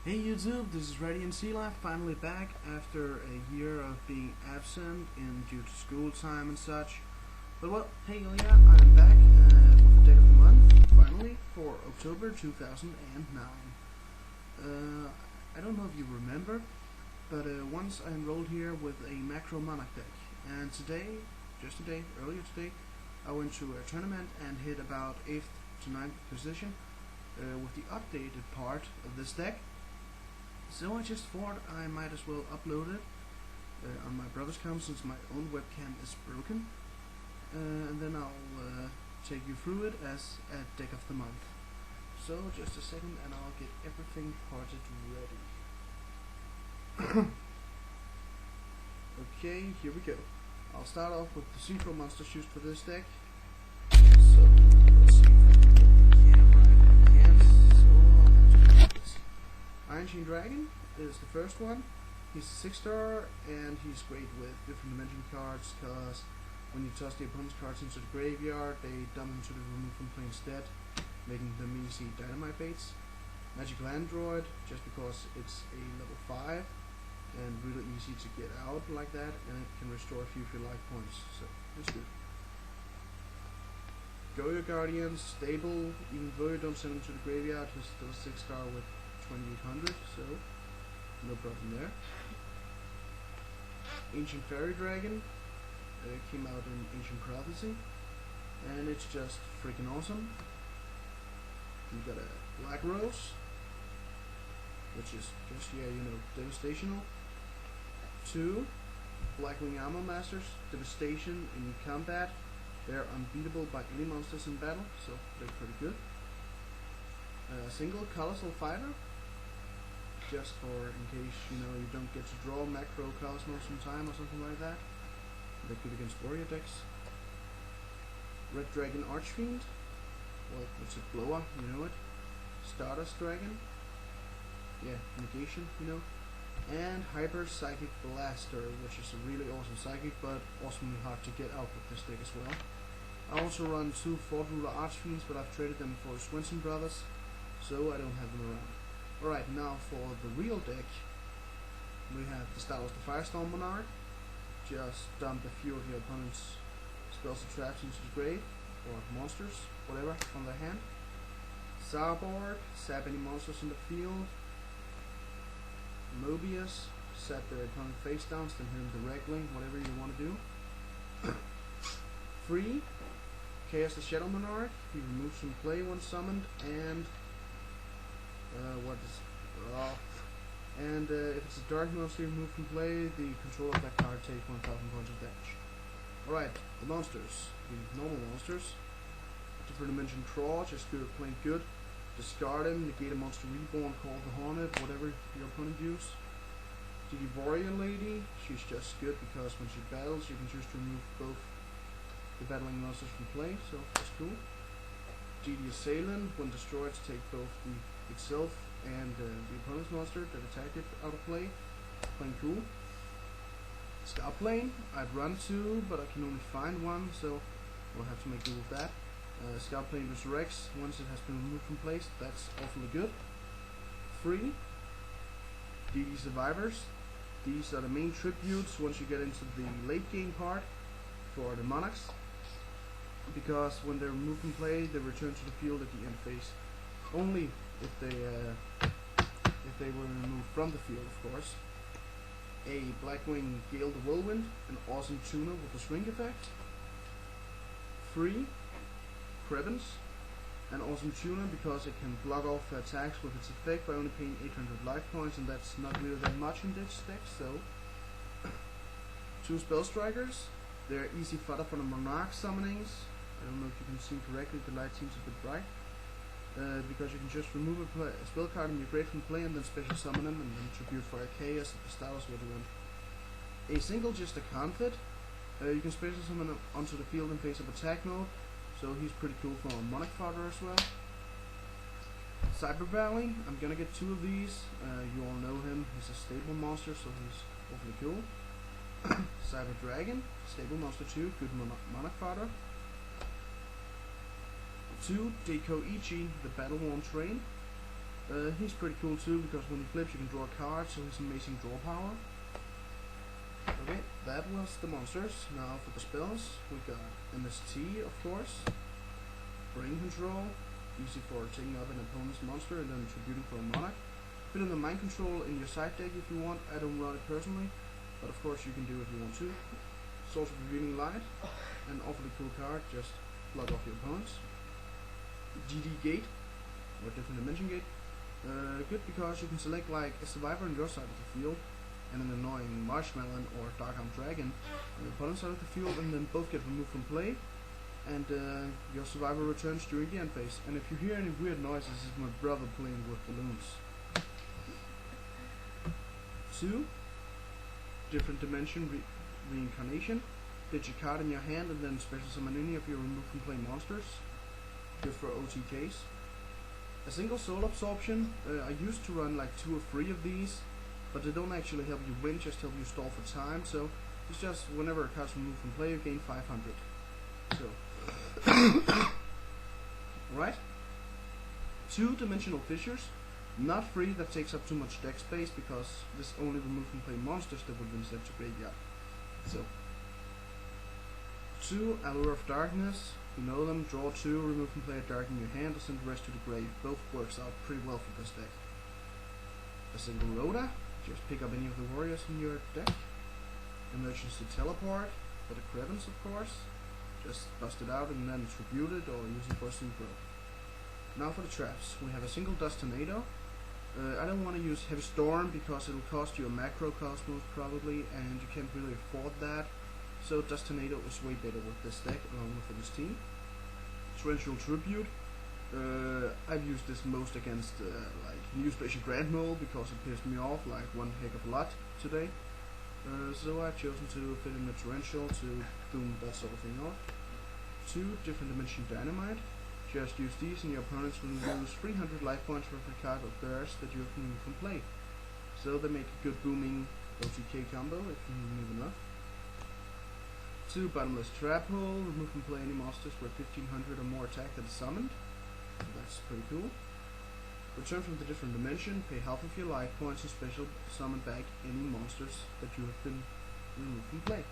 Hey YouTube, this is Radiantxela, finally back after a year of being absent due to school time and such. But well, hey yeah, I'm back with the deck of the month, finally, for October 2009. I don't know if you remember, but once I enrolled here with a macro Monarch deck, and earlier today, I went to a tournament and hit about 8th to 9th position with the updated part of this deck. So I just thought I might as well upload it on my brother's account since my own webcam is broken, and then I'll take you through it as a deck of the month. So just a second and I'll get everything parted ready. Okay, here we go. I'll start off with the synchro monsters used for this deck. So let's see if I can get the camera in my hands. So I'll have to do this. Iron Chain Dragon is the first one. He's a 6-star and he's great with different dimension cards because when you toss the opponent's cards into the graveyard, they dump them to the remove from play instead, making them easy dynamite baits. Magical Android, just because it's a level 5 and really easy to get out like that, and it can restore a few of your life points, so it's good. Tranquil Guardian, stable, even though you don't send him to the graveyard, he's still a 6-star with 2800, so no problem there. Ancient Fairy Dragon came out in Ancient Prophecy, and it's just freaking awesome. You got a Black Rose, which is just, devastational. 2 Blackwing Armor Masters, devastation in combat. They're unbeatable by any monsters in battle, so they're pretty good. A single Colossal Fighter, just for in case you don't get to draw macro Cosmos in time or something like that. They're good against warrior decks. Red Dragon Archfiend, well, it's a blower, you know it. Stardust Dragon, yeah, negation, and Hyper Psychic Blaster, which is a really awesome psychic, but awesomely hard to get out with this deck as well. I also run 2 Fort Ruler Archfiends, but I've traded them for Swinson Brothers, so I don't have them around. Alright, now for the real deck, we have the Star Wars the Firestorm Monarch. Just dump a few of your opponent's spells and traps into the grave, or monsters, whatever, from their hand. Zarborg, sap any monsters in the field. Mobius, set their opponent face down, then hit him directly, whatever you want to do. 3, Chaos the Shadow Monarch, he removes from play when summoned, and if it's a dark monster removed from play, the controller of that card takes 1000 points of damage. Alright, the monsters, the normal monsters. Different dimension crawl, just good, plain good. Discard him, negate a monster reborn, call the Hornet, whatever your opponent uses. The Warrior Lady, she's just good because when she battles, you can choose to remove both the battling monsters from play, so that's cool. The Assailant, when destroyed, take both itself and the opponent's monster that attacked it out of play. Plain cool. Star Plane, I'd run 2, but I can only find 1, so we'll have to make do with that. Scout Plane resurrects once it has been removed from place. That's awfully good. 3 DD Survivors. These are the main tributes once you get into the late game part for the Monarchs, because when they're removed from play, they return to the field at the end phase. Only if they were removed from the field, of course. A Blackwing Gale the Whirlwind, an awesome tuner with a shrink effect. 3 Crebens, an awesome tuner because it can block off attacks with its effect by only paying 800 life points, and that's not really that much in this deck, so. 2 Spell Strikers, they're easy fodder for the Monarch summonings. I don't know if you can see correctly, the light seems a bit bright. Because you can just remove a spell card in your grave from play and then special summon them and then tribute for a chaos if the Star Wars were to win. A single, just a Confit. You can special summon him onto the field in face of attack mode, so he's pretty cool for a Monarch fodder as well. Cyber Valley, I'm gonna get 2 of these. You all know him, he's a stable monster, so he's awfully cool. Cyber Dragon, stable monster 2, good Monarch fodder. 2 Deiko Ichi, the Battle-Worn Train. He's pretty cool too, because when he flips you can draw a card, so he's amazing draw power. Okay, that was the monsters. Now for the spells, we got MST, of course. Brain control, easy for taking up an opponent's monster and then tributing for a monarch. Put in the mind control in your side deck if you want. I don't run it personally, but of course you can do it if you want to. Source of Revealing Light, an awfully cool card, just block off your opponents. GD Gate, or Different Dimension Gate. Good because you can select like a survivor on your side of the field and an annoying Marshmallow or Dark Arm Dragon on the opponent's side of the field, and then both get removed from play, and your survivor returns during the end phase. And if you hear any weird noises, it's my brother playing with balloons. 2. Different Dimension Reincarnation. Pitch a card in your hand and then special summon any of your removed from play monsters. Good for OTKs. A single soul absorption. I used to run like 2 or 3 of these, but they don't actually help you win, just help you stall for time. So it's just whenever a card's removed from play, you gain 500. So, right? 2 Dimensional Fissures. Not free, that takes up too much deck space, because this only removes from play monsters that would have been sent to graveyard. So, 2 Allure of Darkness. You know them. Draw 2, remove from play a dark in your hand, or send the rest to the grave. Both works out pretty well for this deck. A single Rhoda. Just pick up any of the warriors in your deck. Emergency Teleport for the Crebens, of course. Just bust it out and then tribute it, or use it for a synchro. Now for the traps. We have a single Dust Tornado. I don't want to use Heavy Storm because it'll cost you a macro cost most probably, and you can't really afford that. So Dust Tornado is way better with this deck along with this team. Torrential Tribute. I've used this most against like New Special Grand Mole because it pissed me off like one heck of a lot today. So I've chosen to fit in the Torrential to boom that sort of thing off. 2 Different Dimension Dynamite. Just use these and your opponents will lose 300 life points for every card of theirs that you have removed from play. So they make a good booming OTK combo if you remove enough. 2 Bottomless Trap Hole. Remove from play any monsters with 1500 or more attack that is summoned. So that's pretty cool. Return from the Different Dimension. Pay half of your life points and special summon back any monsters that you have been removed from play,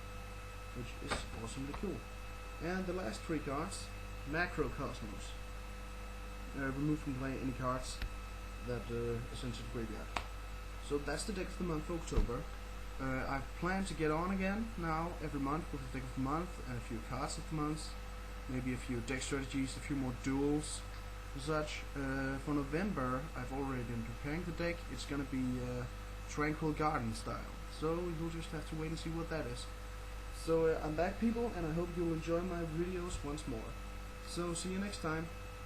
which is awesomely cool. And the last 3 cards. Macrocosmos. Remove from play any cards that are sent to the graveyard. So that's the deck of the month for October. I've planned to get on again now every month with the deck of the month and a few cards of the month, maybe a few deck strategies, a few more duels and such. For November I've already been preparing the deck. It's gonna be Tranquil Garden style, so you'll just have to wait and see what that is. So I'm back, people, and I hope you'll enjoy my videos once more. So see you next time.